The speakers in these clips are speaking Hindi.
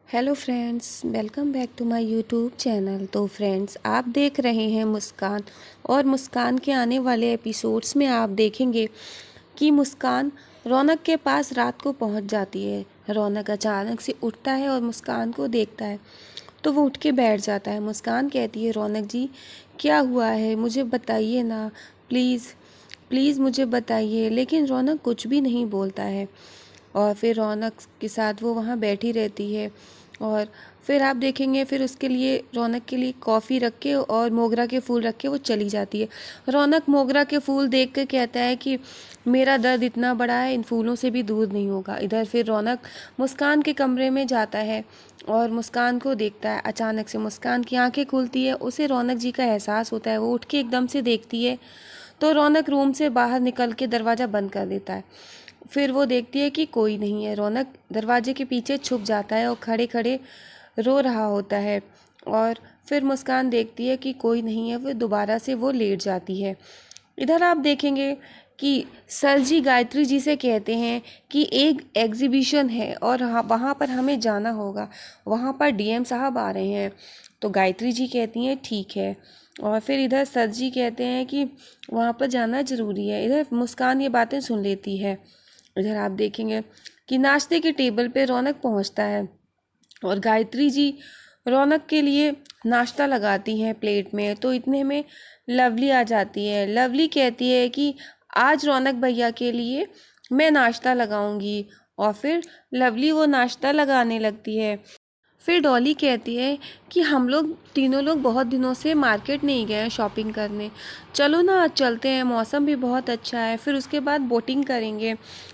Hello friends, welcome back to my YouTube channel. तो फ्रेंड्स, आप देख रहे हैं मुस्कान। और मुस्कान के आने वाले एपिसोड्स में आप देखेंगे कि मुस्कान रौनक के पास रात को पहुंच जाती है। रौनक अचानक से उठता है और मुस्कान को देखता है तो वो उठ के बैठ जाता है। मुस्कान कहती है, रौनक जी क्या हुआ है, मुझे बताइए ना, प्लीज़ प्लीज़ मुझे बताइए। लेकिन रौनक कुछ भी नहीं बोलता है और फिर रौनक के साथ वो वहाँ बैठी रहती है। और फिर आप देखेंगे, फिर उसके लिए रौनक के लिए कॉफ़ी रख के और मोगरा के फूल रख के वो चली जाती है। रौनक मोगरा के फूल देख के कहता है कि मेरा दर्द इतना बड़ा है, इन फूलों से भी दूर नहीं होगा। इधर फिर रौनक मुस्कान के कमरे में जाता है और मुस्कान को देखता है। अचानक से मुस्कान की आंखें खुलती है, उसे रौनक जी का एहसास होता है। वो उठ के एकदम से देखती है तो रौनक रूम से बाहर निकल के दरवाज़ा बंद कर देता है। फिर वो देखती है कि कोई नहीं है। रौनक दरवाजे के पीछे छुप जाता है और खड़े खड़े रो रहा होता है। और फिर मुस्कान देखती है कि कोई नहीं है, फिर दोबारा से वो लेट जाती है। इधर आप देखेंगे कि सर जी गायत्री जी से कहते हैं कि एक एग्जीबिशन है और वहाँ पर हमें जाना होगा, वहाँ पर डीएम साहब आ रहे हैं। तो गायत्री जी कहती हैं ठीक है। और फिर इधर सर जी कहते हैं कि वहाँ पर जाना ज़रूरी है। इधर मुस्कान ये बातें सुन लेती है। इधर आप देखेंगे कि नाश्ते के टेबल पे रौनक पहुँचता है और गायत्री जी रौनक के लिए नाश्ता लगाती हैं प्लेट में। तो इतने में लवली आ जाती है। लवली कहती है कि आज रौनक भैया के लिए मैं नाश्ता लगाऊंगी। और फिर लवली वो नाश्ता लगाने लगती है। फिर डॉली कहती है कि हम लोग तीनों लोग बहुत दिनों से मार्केट नहीं गए हैं शॉपिंग करने, चलो ना आज चलते हैं, मौसम भी बहुत अच्छा है, फिर उसके बाद बोटिंग करेंगे,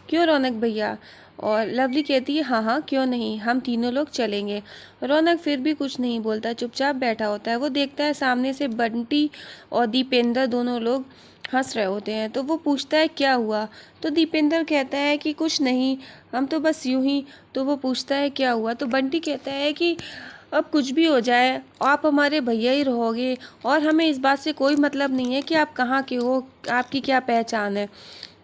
क्यों रौनक भैया। और लवली कहती है हाँ हाँ क्यों नहीं, हम तीनों लोग चलेंगे। रौनक फिर भी कुछ नहीं बोलता, चुपचाप बैठा होता है। वो देखता है सामने से बंटी और दीपेंद्र दोनों लोग हंस रहे होते हैं। तो वो पूछता है क्या हुआ। तो दीपेंद्र कहता है कि कुछ नहीं, हम तो बस यूं ही। तो वो पूछता है क्या हुआ। तो बंटी कहता है कि अब कुछ भी हो जाए आप हमारे भैया ही रहोगे और हमें इस बात से कोई मतलब नहीं है कि आप कहाँ के हो, आपकी क्या पहचान है।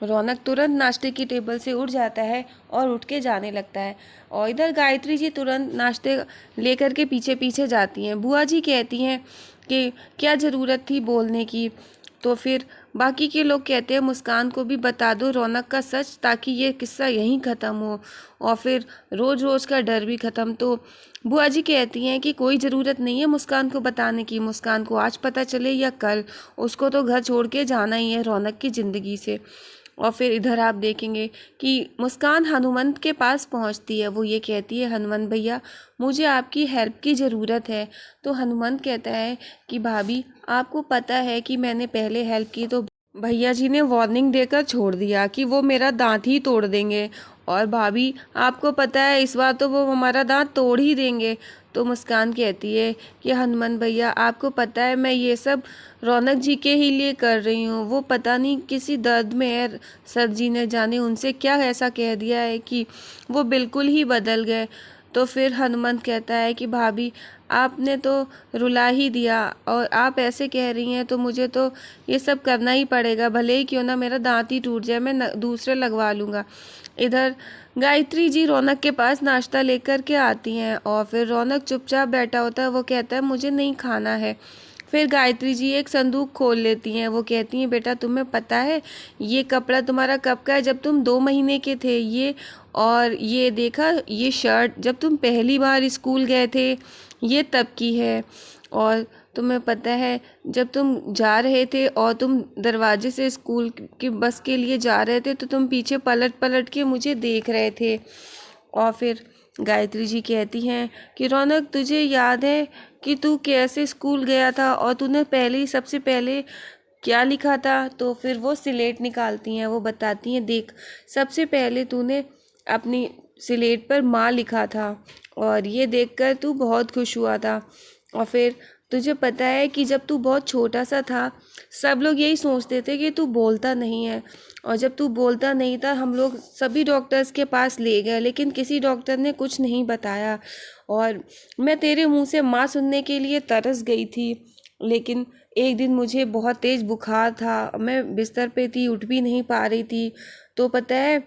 रौनक तुरंत नाश्ते की टेबल से उठ जाता है और उठ के जाने लगता है। और इधर गायत्री जी तुरंत नाश्ते लेकर के पीछे पीछे जाती हैं। बुआ जी कहती हैं कि क्या ज़रूरत थी बोलने की। तो फिर बाकी के लोग कहते हैं मुस्कान को भी बता दो रौनक का सच, ताकि ये किस्सा यहीं ख़त्म हो और फिर रोज़ रोज़ का डर भी ख़त्म। तो बुआ जी कहती हैं कि कोई ज़रूरत नहीं है मुस्कान को बताने की, मुस्कान को आज पता चले या कल, उसको तो घर छोड़ के जाना ही है रौनक की ज़िंदगी से। और फिर इधर आप देखेंगे कि मुस्कान हनुमंत के पास पहुंचती है। वो ये कहती है हनुमंत भैया मुझे आपकी हेल्प की ज़रूरत है। तो हनुमंत कहता है कि भाभी आपको पता है कि मैंने पहले हेल्प की तो भैया जी ने वार्निंग देकर छोड़ दिया कि वो मेरा दांत ही तोड़ देंगे। और भाभी आपको पता है इस बार तो वो हमारा दांत तोड़ ही देंगे। तो मुस्कान कहती है कि हनुमान भैया आपको पता है मैं ये सब रौनक जी के ही लिए कर रही हूँ, वो पता नहीं किसी दर्द में है, सर जी ने जाने उनसे क्या ऐसा कह दिया है कि वो बिल्कुल ही बदल गए। तो फिर हनुमंत कहता है कि भाभी आपने तो रुला ही दिया और आप ऐसे कह रही हैं तो मुझे तो ये सब करना ही पड़ेगा, भले ही क्यों ना मेरा दांत ही टूट जाए, मैं दूसरे लगवा लूँगा। इधर गायत्री जी रौनक के पास नाश्ता लेकर के आती हैं और फिर रौनक चुपचाप बैठा होता है। वो कहता है मुझे नहीं खाना है। फिर गायत्री जी एक संदूक खोल लेती हैं। वो कहती हैं बेटा तुम्हें पता है ये कपड़ा तुम्हारा कब का है, जब तुम 2 महीने के थे ये, और ये देखा ये शर्ट जब तुम पहली बार स्कूल गए थे ये तब की है। और तुम्हें पता है जब तुम जा रहे थे और तुम दरवाजे से स्कूल की बस के लिए जा रहे थे तो तुम पीछे पलट पलट के मुझे देख रहे थे। और फिर गायत्री जी कहती हैं कि रौनक तुझे याद है कि तू कैसे स्कूल गया था और तूने पहले ही सबसे पहले क्या लिखा था। तो फिर वो स्लेट निकालती हैं। वो बताती हैं देख सबसे पहले तूने अपनी स्लेट पर माँ लिखा था और ये देखकर तू बहुत खुश हुआ था। और फिर तुझे पता है कि जब तू बहुत छोटा सा था सब लोग यही सोचते थे कि तू बोलता नहीं है, और जब तू बोलता नहीं था हम लोग सभी डॉक्टर्स के पास ले गए लेकिन किसी डॉक्टर ने कुछ नहीं बताया। और मैं तेरे मुंह से माँ सुनने के लिए तरस गई थी, लेकिन एक दिन मुझे बहुत तेज़ बुखार था, मैं बिस्तर पे थी, उठ भी नहीं पा रही थी। तो पता है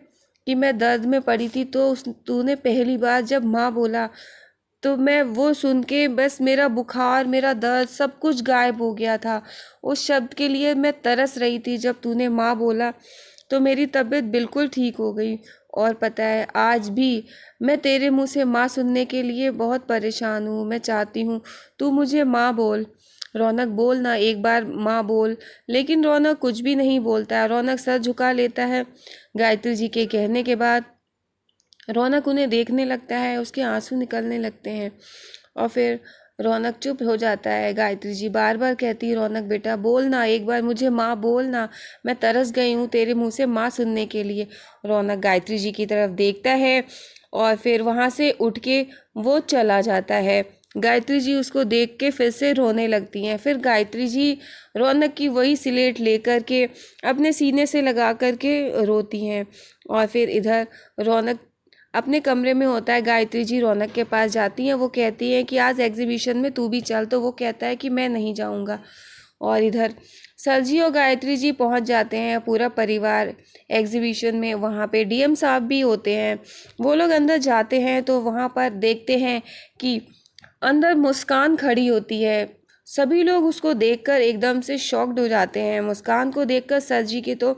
कि मैं दर्द में पड़ी थी तो तूने पहली बार जब माँ बोला तो मैं वो सुन के बस मेरा बुखार, मेरा दर्द सब कुछ गायब हो गया था। उस शब्द के लिए मैं तरस रही थी। जब तूने माँ बोला तो मेरी तबीयत बिल्कुल ठीक हो गई। और पता है, आज भी मैं तेरे मुंह से माँ सुनने के लिए बहुत परेशान हूँ। मैं चाहती हूँ तू मुझे माँ बोल। रौनक बोल ना, एक बार माँ बोल। लेकिन रौनक कुछ भी नहीं बोलता है। रौनक सर झुका लेता है। गायत्री जी के कहने के बाद रौनक उन्हें देखने लगता है, उसके आंसू निकलने लगते हैं और फिर रौनक चुप हो जाता है। गायत्री जी बार बार कहती है, रौनक बेटा बोल ना, एक बार मुझे माँ बोल ना, मैं तरस गई हूँ तेरे मुंह से माँ सुनने के लिए। रौनक गायत्री जी की तरफ देखता है और फिर वहाँ से उठ के वो चला जाता है। गायत्री जी उसको देख के फिर से रोने लगती हैं। फिर गायत्री जी रौनक की वही स्लेट लेकर के अपने सीने से लगा कर के रोती हैं। और फिर इधर रौनक अपने कमरे में होता है। गायत्री जी रौनक के पास जाती हैं। वो कहती हैं कि आज एग्जीबिशन में तू भी चल, तो वो कहता है कि मैं नहीं जाऊंगा। और इधर सर जी और गायत्री जी पहुंच जाते हैं, पूरा परिवार एग्जीबिशन में। वहाँ पे डीएम साहब भी होते हैं। वो लोग अंदर जाते हैं तो वहाँ पर देखते हैं कि अंदर मुस्कान खड़ी होती है। सभी लोग उसको देखकर एकदम से शॉक्ड हो जाते हैं। मुस्कान को देखकर सर जी के तो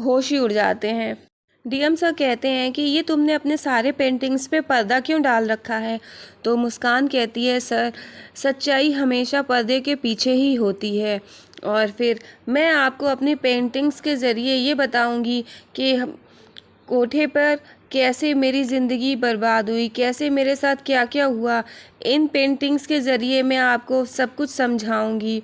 होश ही उड़ जाते हैं। डीएम सर कहते हैं कि ये तुमने अपने सारे पेंटिंग्स पे पर्दा क्यों डाल रखा है। तो मुस्कान कहती है, सर सच्चाई हमेशा पर्दे के पीछे ही होती है। और फिर मैं आपको अपनी पेंटिंग्स के ज़रिए ये बताऊंगी कि कोठे पर कैसे मेरी ज़िंदगी बर्बाद हुई, कैसे मेरे साथ क्या क्या हुआ। इन पेंटिंग्स के ज़रिए मैं आपको सब कुछ समझाऊंगी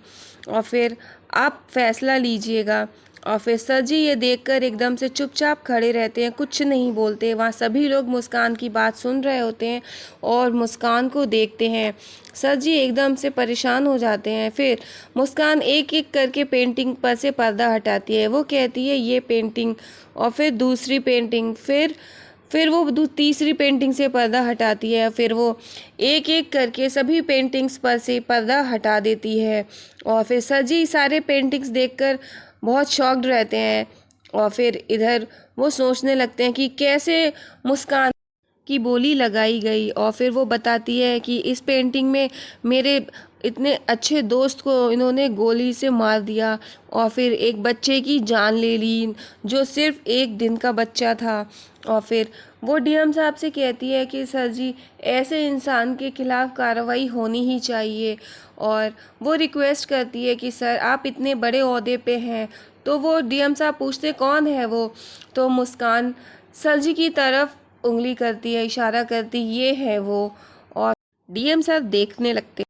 और फिर आप फैसला लीजिएगा। और फिर सर जी ये देखकर एकदम से चुपचाप खड़े रहते हैं, कुछ नहीं बोलते। वहाँ सभी लोग मुस्कान की बात सुन रहे होते हैं और मुस्कान को देखते हैं। सर जी एकदम से परेशान हो जाते हैं। फिर मुस्कान एक एक करके पेंटिंग पर से पर्दा हटाती है। वो कहती है ये पेंटिंग, और फिर दूसरी पेंटिंग, फिर वो तीसरी पेंटिंग से पर्दा हटाती है। फिर वो एक एक करके सभी पेंटिंग्स पर से पर्दा हटा देती है। और फिर सर जी सारे पेंटिंग्स देखकर बहुत शॉक्ड रहते हैं। और फिर इधर वो सोचने लगते हैं कि कैसे मुस्कान की बोली लगाई गई। और फिर वो बताती है कि इस पेंटिंग में मेरे इतने अच्छे दोस्त को इन्होंने गोली से मार दिया और फिर एक बच्चे की जान ले ली, जो सिर्फ 1 दिन का बच्चा था। और फिर वो डीएम साहब से कहती है कि सर जी ऐसे इंसान के खिलाफ कार्रवाई होनी ही चाहिए। और वो रिक्वेस्ट करती है कि सर आप इतने बड़े ओहदे पे हैं। तो वो डीएम साहब पूछते कौन है वो। तो मुस्कान सर जी की तरफ उंगली करती है, इशारा करती ये है वो। और डीएम साहब देखने लगते